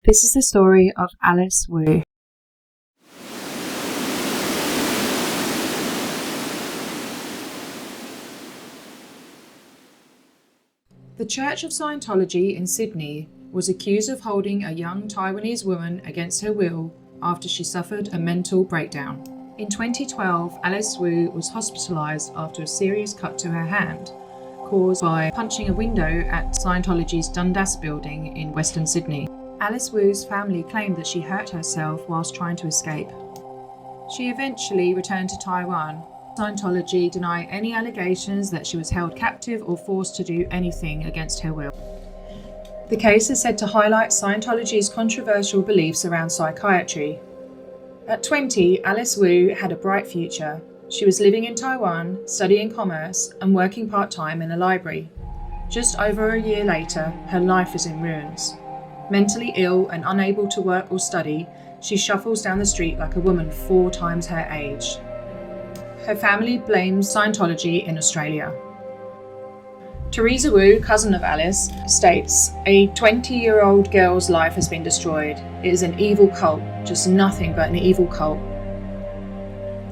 This is the story of Alice Wu. The Church of Scientology in Sydney was accused of holding a young Taiwanese woman against her will after she suffered a mental breakdown. In 2012, Alice Wu was hospitalised after a serious cut to her hand, caused by punching a window at Scientology's Dundas building in Western Sydney. Alice Wu's family claimed that she hurt herself whilst trying to escape. She eventually returned to Taiwan. Scientology deny any allegations that she was held captive or forced to do anything against her will. The case is said to highlight Scientology's controversial beliefs around psychiatry. At 20, Alice Wu had a bright future. She was living in Taiwan, studying commerce, and working part-time in a library. Just over a year later, her life is in ruins. Mentally ill and unable to work or study, she shuffles down the street like a woman 4 times her age. Her family blames Scientology in Australia. Teresa Wu, cousin of Alice, states, "A 20-year-old girl's life has been destroyed. It is an evil cult, just nothing but an evil cult."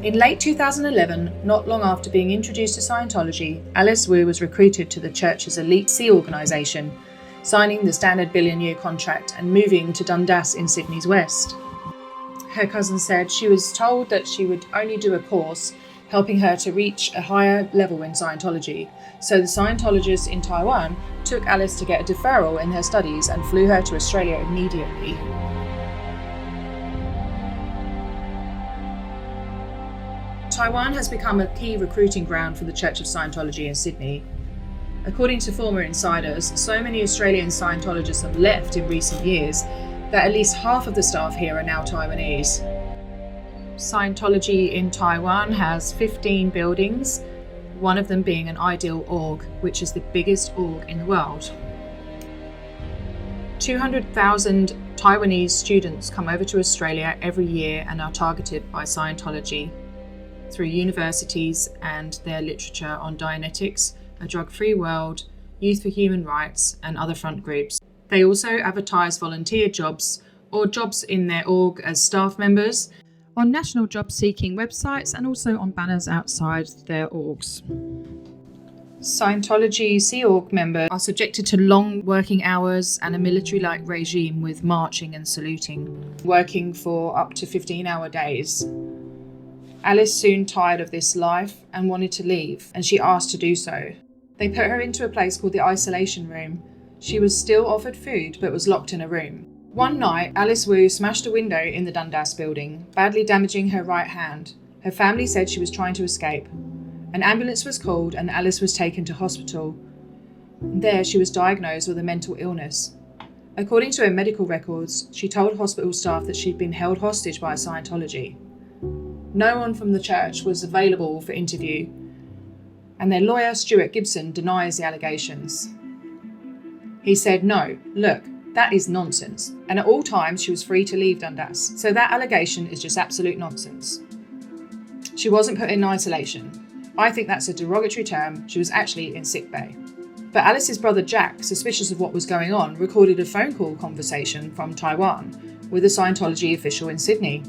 In late 2011, not long after being introduced to Scientology, Alice Wu was recruited to the church's elite sea organisation, signing the standard billion-year contract and moving to Dundas in Sydney's west. Her cousin said she was told that she would only do a course, helping her to reach a higher level in Scientology. So the Scientologist in Taiwan took Alice to get a deferral in her studies and flew her to Australia immediately. Taiwan has become a key recruiting ground for the Church of Scientology in Sydney. According to former insiders, so many Australian Scientologists have left in recent years that at least half of the staff here are now Taiwanese. Scientology in Taiwan has 15 buildings, one of them being an ideal org, which is the biggest org in the world. 200,000 Taiwanese students come over to Australia every year and are targeted by Scientology through universities and their literature on Dianetics, A Drug-Free World, Youth for Human Rights, and other front groups. They also advertise volunteer jobs or jobs in their org as staff members on national job-seeking websites and also on banners outside their orgs. Scientology Sea Org members are subjected to long working hours and a military-like regime with marching and saluting, working for up to 15-hour days. Alice soon tired of this life and wanted to leave, and she asked to do so. They put her into a place called the isolation room. She was still offered food, but was locked in a room. One night, Alice Wu smashed a window in the Dundas building, badly damaging her right hand. Her family said she was trying to escape. An ambulance was called and Alice was taken to hospital. There, she was diagnosed with a mental illness. According to her medical records, she told hospital staff that she'd been held hostage by Scientology. No one from the church was available for interview, and their lawyer, Stuart Gibson, denies the allegations. He said, "No, look, that is nonsense, and at all times she was free to leave Dundas, so that allegation is just absolute nonsense. She wasn't put in isolation. I think that's a derogatory term. She was actually in sickbay." But Alice's brother Jack, suspicious of what was going on, recorded a phone call conversation from Taiwan with a Scientology official in Sydney.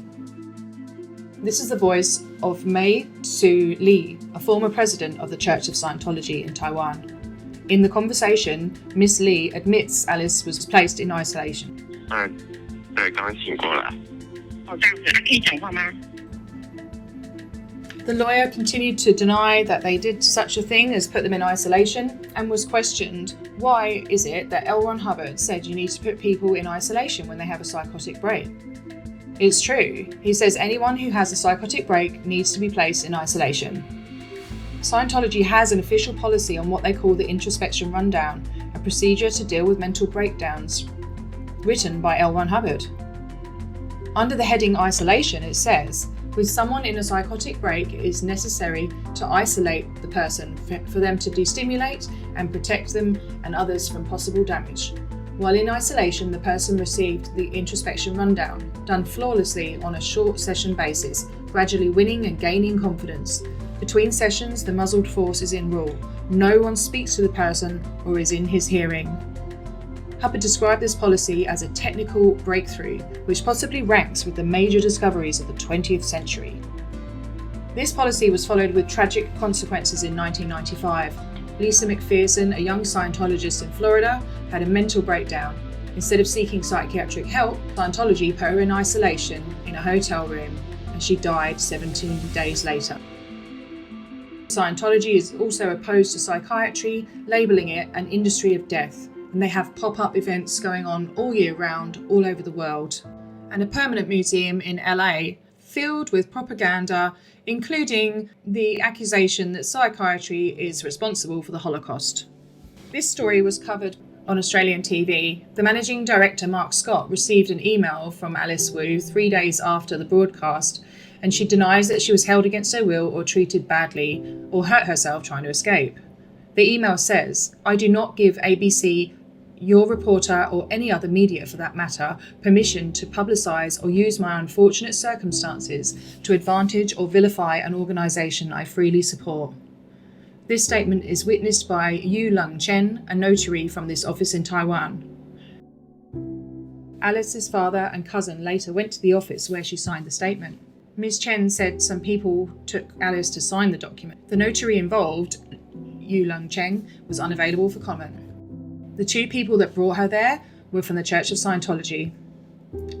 This is the voice of Mei Tzu Li, a former president of the Church of Scientology in Taiwan. In the conversation, Miss Li admits Alice was placed in isolation. The lawyer continued to deny that they did such a thing as put them in isolation and was questioned, why is it that L. Ron Hubbard said you need to put people in isolation when they have a psychotic break? It's true. He says anyone who has a psychotic break needs to be placed in isolation. Scientology has an official policy on what they call the introspection rundown, a procedure to deal with mental breakdowns, written by L. Ron Hubbard. Under the heading Isolation, it says, with someone in a psychotic break, it is necessary to isolate the person for them to destimulate and protect them and others from possible damage. While in isolation, the person received the introspection rundown, done flawlessly on a short session basis, gradually winning and gaining confidence. Between sessions, the muzzled force is in rule. No one speaks to the person or is in his hearing. Hubbard described this policy as a technical breakthrough, which possibly ranks with the major discoveries of the 20th century. This policy was followed with tragic consequences in 1995. Lisa McPherson, a young Scientologist in Florida, had a mental breakdown. Instead of seeking psychiatric help, Scientology put her in isolation in a hotel room, and she died 17 days later. Scientology is also opposed to psychiatry, labelling it an industry of death, and they have pop-up events going on all year round all over the world, and a permanent museum in LA filled with propaganda, including the accusation that psychiatry is responsible for the Holocaust. This story was covered on Australian TV. The managing director, Mark Scott, received an email from Alice Wu 3 days after the broadcast, and she denies that she was held against her will or treated badly or hurt herself trying to escape. The email says, "I do not give ABC, your reporter, or any other media for that matter, permission to publicise or use my unfortunate circumstances to advantage or vilify an organisation I freely support." This statement is witnessed by Yu Lung Chen, a notary from this office in Taiwan. Alice's father and cousin later went to the office where she signed the statement. Ms. Chen said some people took Alice to sign the document. The notary involved, Yu Lung Chen, was unavailable for comment. The two people that brought her there were from the Church of Scientology.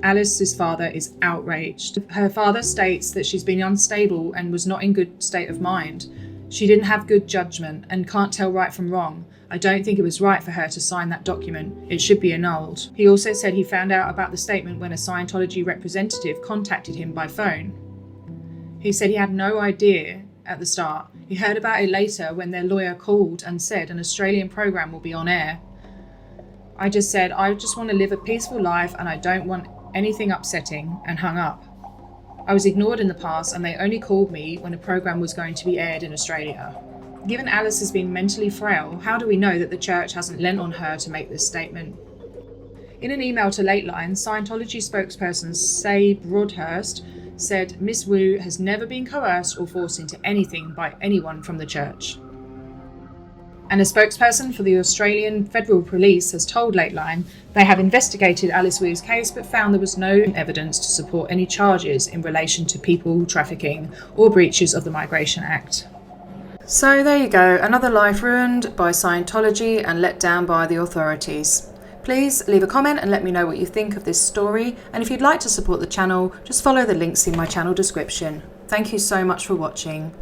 Alice's father is outraged. Her father states that she's been unstable and was not in good state of mind. She didn't have good judgment and can't tell right from wrong. I don't think it was right for her to sign that document. It should be annulled. He also said he found out about the statement when a Scientology representative contacted him by phone. He said he had no idea at the start. He heard about it later when their lawyer called and said an Australian program will be on air. I just said, I just want to live a peaceful life and I don't want anything upsetting, and hung up. I was ignored in the past and they only called me when a program was going to be aired in Australia. Given Alice has been mentally frail, how do we know that the church hasn't lent on her to make this statement? In an email to Lateline, Scientology spokesperson Say Broadhurst said Miss Wu has never been coerced or forced into anything by anyone from the church. And a spokesperson for the Australian Federal Police has told Lateline they have investigated Alice Wu's case but found there was no evidence to support any charges in relation to people trafficking or breaches of the Migration Act. So there you go, another life ruined by Scientology and let down by the authorities. Please leave a comment and let me know what you think of this story, and if you'd like to support the channel, just follow the links in my channel description. Thank you so much for watching.